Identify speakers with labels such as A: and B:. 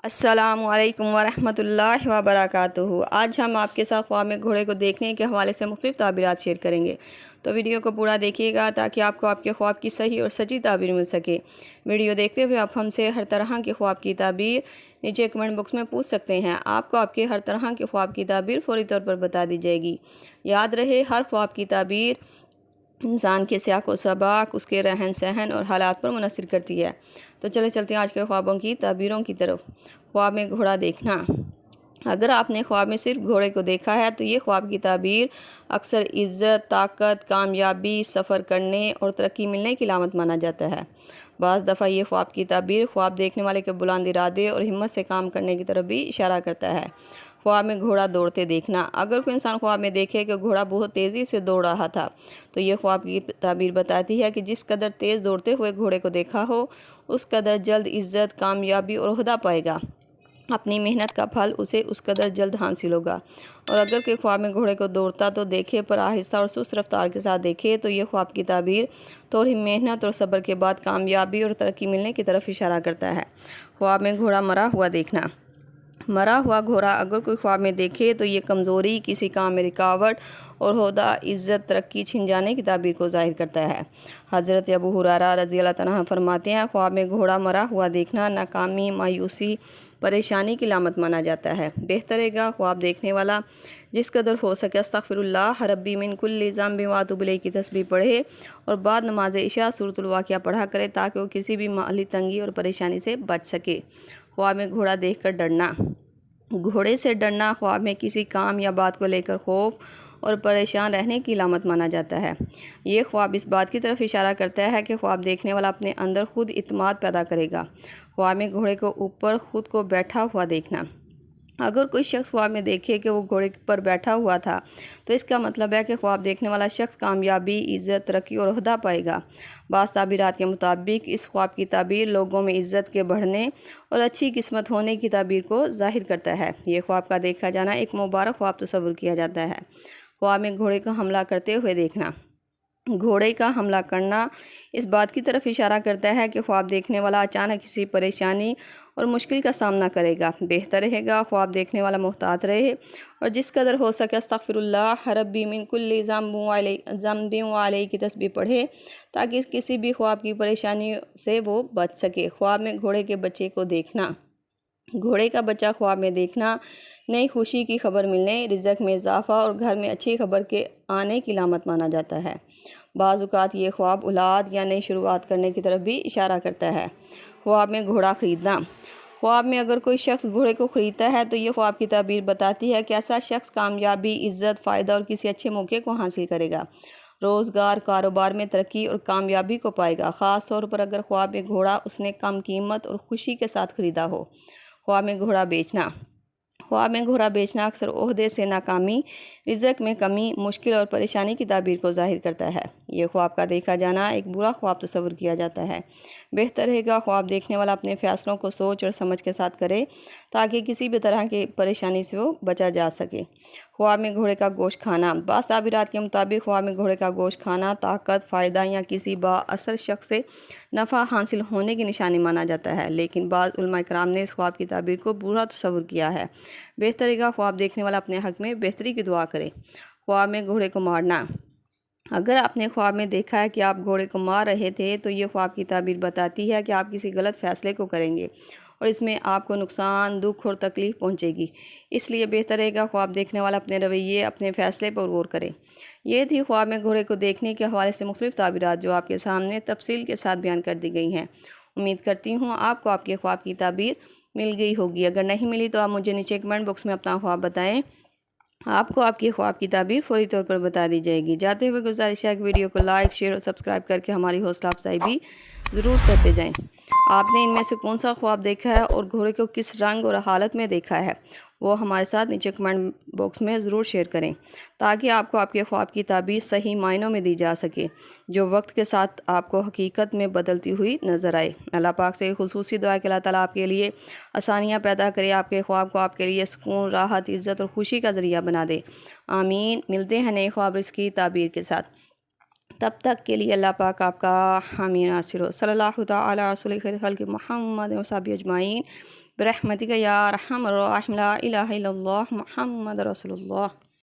A: السلام علیکم ورحمۃ اللہ وبرکاتہ۔ آج ہم آپ کے ساتھ خواب میں گھوڑے کو دیکھنے کے حوالے سے مختلف تعبیرات شیئر کریں گے، تو ویڈیو کو پورا دیکھیے گا تاکہ آپ کو آپ کے خواب کی صحیح اور سچی تعبیر مل سکے۔ ویڈیو دیکھتے ہوئے آپ ہم سے ہر طرح کے خواب کی تعبیر نیچے کمنٹ باکس میں پوچھ سکتے ہیں۔ آپ کو آپ کے ہر طرح کے خواب کی تعبیر فوری طور پر بتا دی جائے گی۔ یاد رہے، ہر خواب کی تعبیر انسان کے سیاق و سباق، اس کے رہن سہن اور حالات پر منحصر کرتی ہے۔ تو چلتے ہیں آج کے خوابوں کی تعبیروں کی طرف۔ خواب میں گھوڑا دیکھنا۔ اگر آپ نے خواب میں صرف گھوڑے کو دیکھا ہے تو یہ خواب کی تعبیر اکثر عزت، طاقت، کامیابی، سفر کرنے اور ترقی ملنے کی علامت مانا جاتا ہے۔ بعض دفعہ یہ خواب کی تعبیر خواب دیکھنے والے کے بلند ارادے اور ہمت سے کام کرنے کی طرف بھی اشارہ کرتا ہے۔ خواب میں گھوڑا دوڑتے دیکھنا۔ اگر کوئی انسان خواب میں دیکھے کہ گھوڑا بہت تیزی سے دوڑ رہا تھا تو یہ خواب کی تعبیر بتاتی ہے کہ جس قدر تیز دوڑتے ہوئے گھوڑے کو دیکھا ہو اس قدر جلد عزت، کامیابی اور عہدہ پائے گا۔ اپنی محنت کا پھل اسے اس قدر جلد حاصل ہوگا۔ اور اگر کوئی خواب میں گھوڑے کو دوڑتا تو دیکھے پر آہستہ اور سست رفتار کے ساتھ دیکھے تو یہ خواب کی تعبیر تھوڑی محنت اور صبر کے بعد کامیابی اور ترقی ملنے کی طرف اشارہ کرتا ہے۔ خواب میں گھوڑا مرا ہوا دیکھنا۔ مرا ہوا گھوڑا اگر کوئی خواب میں دیکھے تو یہ کمزوری، کسی کام میں رکاوٹ اور عہدہ، عزت، ترقی چھن جانے کی تعبیر کو ظاہر کرتا ہے۔ حضرت ابو ہریرہ رضی اللہ عنہ فرماتے ہیں، خواب میں گھوڑا مرا ہوا دیکھنا ناکامی، مایوسی، پریشانی کی علامت مانا جاتا ہے۔ بہتر ہے گا خواب دیکھنے والا جس قدر ہو سکے استغفر اللہ ربی من کل ذنب واتوب الیہ کی تسبیح پڑھے اور بعد نماز عشاء سورۃ الواقعہ پڑھا کرے تاکہ وہ کسی بھی مالی تنگی اور پریشانی سے بچ سکے۔ خواب میں گھوڑا دیکھ کر ڈرنا۔ گھوڑے سے ڈرنا خواب میں کسی کام یا بات کو لے کر خوف اور پریشان رہنے کی علامت مانا جاتا ہے۔ یہ خواب اس بات کی طرف اشارہ کرتا ہے کہ خواب دیکھنے والا اپنے اندر خود اعتماد پیدا کرے گا۔ خواب میں گھوڑے کو اوپر خود کو بیٹھا ہوا دیکھنا۔ اگر کوئی شخص خواب میں دیکھے کہ وہ گھوڑے پر بیٹھا ہوا تھا تو اس کا مطلب ہے کہ خواب دیکھنے والا شخص کامیابی، عزت، ترقی اور عہدہ پائے گا۔ بعض تعبیرات کے مطابق اس خواب کی تعبیر لوگوں میں عزت کے بڑھنے اور اچھی قسمت ہونے کی تعبیر کو ظاہر کرتا ہے۔ یہ خواب کا دیکھا جانا ایک مبارک خواب تصور کیا جاتا ہے۔ خواب میں گھوڑے کو حملہ کرتے ہوئے دیکھنا۔ گھوڑے کا حملہ کرنا اس بات کی طرف اشارہ کرتا ہے کہ خواب دیکھنے والا اچانک کسی پریشانی اور مشکل کا سامنا کرے گا۔ بہتر رہے گا خواب دیکھنے والا محتاط رہے اور جس قدر ہو سکے استغفر اللہ ربی من کل ذنب وعلیہ کی تسبیح پڑھے تاکہ کسی بھی خواب کی پریشانی سے وہ بچ سکے۔ خواب میں گھوڑے کے بچے کو دیکھنا۔ گھوڑے کا بچہ خواب میں دیکھنا نئی خوشی کی خبر ملنے، رزق میں اضافہ اور گھر میں اچھی خبر کے آنے کی علامت مانا جاتا ہے۔ بعض اوقات یہ خواب اولاد یا نئی شروعات کرنے کی طرف بھی اشارہ کرتا ہے۔ خواب میں گھوڑا خریدنا۔ خواب میں اگر کوئی شخص گھوڑے کو خریدتا ہے تو یہ خواب کی تعبیر بتاتی ہے کہ ایسا شخص کامیابی، عزت، فائدہ اور کسی اچھے موقع کو حاصل کرے گا۔ روزگار، کاروبار میں ترقی اور کامیابی کو پائے گا، خاص طور پر اگر خواب میں گھوڑا اس نے کم قیمت اور خوشی کے ساتھ خریدا ہو۔ خواب میں گھوڑا بیچنا۔ خواب میں گھوڑا بیچنا اکثر عہدے سے ناکامی، رزق میں کمی، مشکل اور پریشانی کی تعبیر کو ظاہر کرتا ہے۔ یہ خواب کا دیکھا جانا ایک برا خواب تصور کیا جاتا ہے۔ بہتر رہے گا خواب دیکھنے والا اپنے فیصلوں کو سوچ اور سمجھ کے ساتھ کرے تاکہ کسی بھی طرح کی پریشانی سے وہ بچا جا سکے۔ خواب میں گھوڑے کا گوشت کھانا۔ بعض تعبیرات کے مطابق خواب میں گھوڑے کا گوشت کھانا طاقت، فائدہ یا کسی بااثر شخص سے نفع حاصل ہونے کی نشانی مانا جاتا ہے، لیکن بعض علماء کرام نے اس خواب کی تعبیر کو برا تصور کیا ہے۔ بہتر ہے گا خواب دیکھنے والا اپنے حق میں بہتری کی دعا کرے۔ خواب میں گھوڑے کو مارنا۔ اگر آپ نے خواب میں دیکھا ہے کہ آپ گھوڑے کو مار رہے تھے تو یہ خواب کی تعبیر بتاتی ہے کہ آپ کسی غلط فیصلے کو کریں گے اور اس میں آپ کو نقصان، دکھ اور تکلیف پہنچے گی۔ اس لیے بہتر ہے گا خواب دیکھنے والا اپنے رویے، اپنے فیصلے پر غور کرے۔ یہ تھی خواب میں گھوڑے کو دیکھنے کے حوالے سے مختلف تعبیرات جو آپ کے سامنے تفصیل کے ساتھ بیان کر دی گئی ہیں۔ امید کرتی ہوں آپ کو آپ کے خواب کی تعبیر مل گئی ہوگی۔ اگر نہیں ملی تو آپ مجھے نیچے کمنٹ باکس میں اپنا خواب بتائیں۔ آپ کو آپ کی خواب کی تعبیر فوری طور پر بتا دی جائے گی۔ جاتے ہوئے گزارش ہے کہ ویڈیو کو لائک، شیئر اور سبسکرائب کر کے ہماری حوصلہ افزائی بھی ضرور کرتے جائیں۔ آپ نے ان میں سے کون سا خواب دیکھا ہے اور گھوڑے کو کس رنگ اور حالت میں دیکھا ہے وہ ہمارے ساتھ نیچے کمنٹ باکس میں ضرور شیئر کریں تاکہ آپ کو آپ کے خواب کی تعبیر صحیح معنوں میں دی جا سکے جو وقت کے ساتھ آپ کو حقیقت میں بدلتی ہوئی نظر آئے۔ اللہ پاک سے خصوصی دعا کہ اللہ تعالیٰ آپ کے لیے آسانیاں پیدا کرے، آپ کے خواب کو آپ کے لیے سکون، راحت، عزت اور خوشی کا ذریعہ بنا دے۔ آمین۔ ملتے ہیں نئے خواب رزق کی تعبیر کے ساتھ، تب تک کے لیے اللہ پاک آپ کا حامی ناصر ہو۔ صلی اللہ تعالیٰ علیہ رسول خیر خلق محمد و صحبہ اجمعین۔ برحمتک یا ارحم الراحمین، لا الہ الا اللہ محمد رسول اللہ۔